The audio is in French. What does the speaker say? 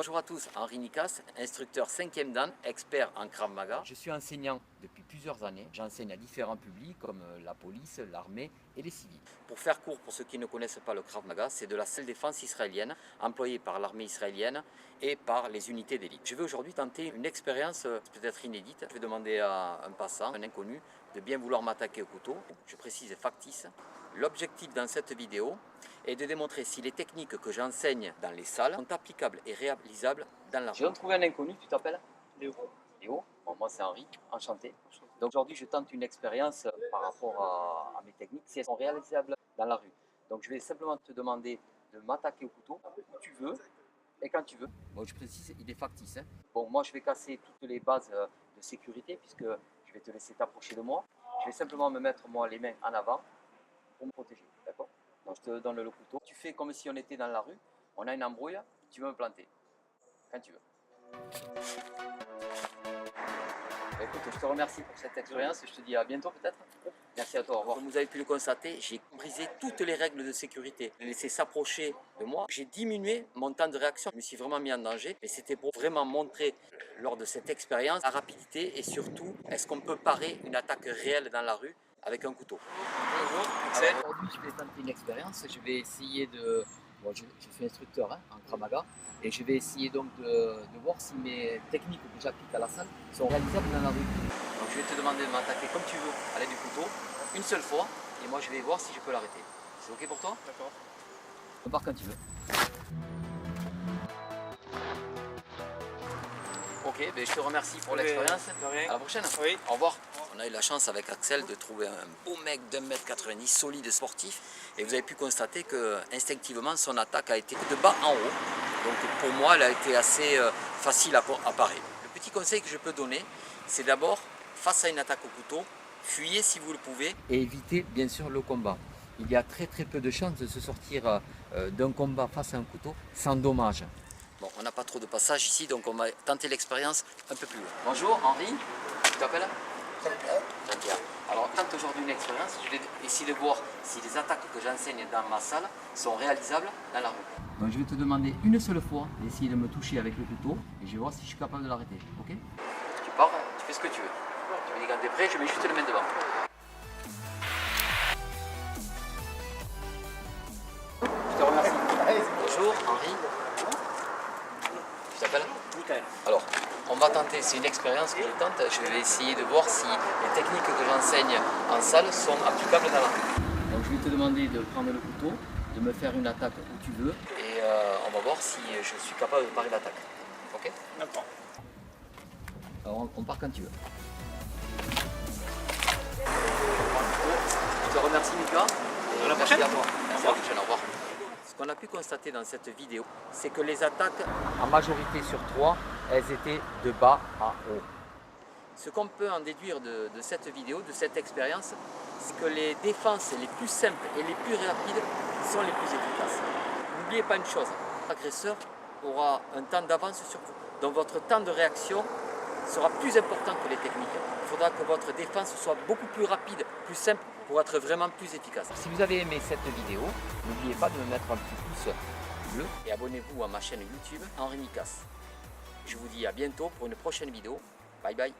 Bonjour à tous, Henri Nicasse, instructeur 5e Dan, expert en Krav Maga. Je suis enseignant depuis plusieurs années. J'enseigne à différents publics comme la police, l'armée et les civils. Pour faire court, pour ceux qui ne connaissent pas le Krav Maga, c'est de la self-défense israélienne, employée par l'armée israélienne et par les unités d'élite. Je vais aujourd'hui tenter une expérience peut-être inédite. Je vais demander à un passant, un inconnu, de bien vouloir m'attaquer au couteau. Je précise factice. L'objectif dans cette vidéo est de démontrer si les techniques que j'enseigne dans les salles sont applicables et réalisables dans la rue. J'ai retrouvé un inconnu, tu t'appelles Léo. Léo, bon, moi c'est Henri, enchanté. Donc aujourd'hui je tente une expérience par rapport à mes techniques, si elles sont réalisables dans la rue. Donc je vais simplement te demander de m'attaquer au couteau où tu veux et quand tu veux. Bon, je précise, il est factice. Bon, moi je vais casser toutes les bases de sécurité puisque je vais te laisser t'approcher de moi. Je vais simplement me mettre moi les mains en avant pour me protéger, d'accord? Donc je te donne le couteau. Tu fais comme si on était dans la rue, on a une embrouille, tu veux me planter, quand tu veux. Bah, écoute, je te remercie pour cette expérience, je te dis à bientôt peut-être. Merci à toi, au revoir. Comme vous avez pu le constater, j'ai brisé toutes les règles de sécurité. Je l'ai laissé s'approcher de moi. J'ai diminué mon temps de réaction. Je me suis vraiment mis en danger. Et c'était pour vraiment montrer, lors de cette expérience, la rapidité et surtout, est-ce qu'on peut parer une attaque réelle dans la rue avec un couteau. Bonjour, Axel. Aujourd'hui, je vais tenter une expérience. Je vais essayer de... Bon, je suis instructeur en Krav Maga. Et je vais essayer donc de voir si mes techniques que j'applique à la salle sont réalisables dans la rue. Donc je vais te demander de m'attaquer comme tu veux à l'aide du couteau, une seule fois, et moi je vais voir si je peux l'arrêter. C'est ok pour toi? D'accord. On part quand tu veux. Ok, ben je te remercie pour l'expérience. De rien. À la prochaine. Oui. Au revoir. On a eu la chance avec Axel de trouver un beau mec d'1m90 solide sportif. Et vous avez pu constater que instinctivement son attaque a été de bas en haut. Donc pour moi elle a été assez facile à parer. Le petit conseil que je peux donner, c'est d'abord, face à une attaque au couteau, fuyez si vous le pouvez. Et évitez bien sûr le combat. Il y a très peu de chances de se sortir d'un combat face à un couteau sans dommage. Bon, on n'a pas trop de passages ici, donc on va tenter l'expérience un peu plus loin. Bonjour Henri, tu t'appelles? Jean-Pierre. Alors, on tente aujourd'hui une expérience. Je vais essayer de voir si les attaques que j'enseigne dans ma salle sont réalisables dans la rue. Donc, je vais te demander une seule fois d'essayer de me toucher avec le couteau et je vais voir si je suis capable de l'arrêter. Ok? Tu pars, tu fais ce que tu veux. Tu me dis quand tu es prêt, je mets juste les mains devant. Je te remercie. Bonjour Henri. Tu t'appelles? Nickel. Alors, on va tenter, c'est une expérience que je tente, je vais essayer de voir si les techniques que j'enseigne en salle sont applicables dans la rue. Donc je vais te demander de prendre le couteau, de me faire une attaque où tu veux, et on va voir si je suis capable de parer l'attaque. Ok? D'accord. Alors on part quand tu veux. Je te remercie Mika. À la Merci prochaine. à toi. Merci à la prochaine, au revoir. Ce qu'on a pu constater dans cette vidéo, c'est que les attaques, en majorité sur 3, elles étaient de bas à haut. Ce qu'on peut en déduire de cette vidéo, de cette expérience, c'est que les défenses les plus simples et les plus rapides sont les plus efficaces. N'oubliez pas une chose, l'agresseur aura un temps d'avance sur vous. Donc votre temps de réaction sera plus important que les techniques. Il faudra que votre défense soit beaucoup plus rapide, plus simple, pour être vraiment plus efficace. Si vous avez aimé cette vidéo, n'oubliez pas de me mettre un petit pouce bleu et abonnez-vous à ma chaîne YouTube Henri Nicasse. Je vous dis à bientôt pour une prochaine vidéo. Bye bye.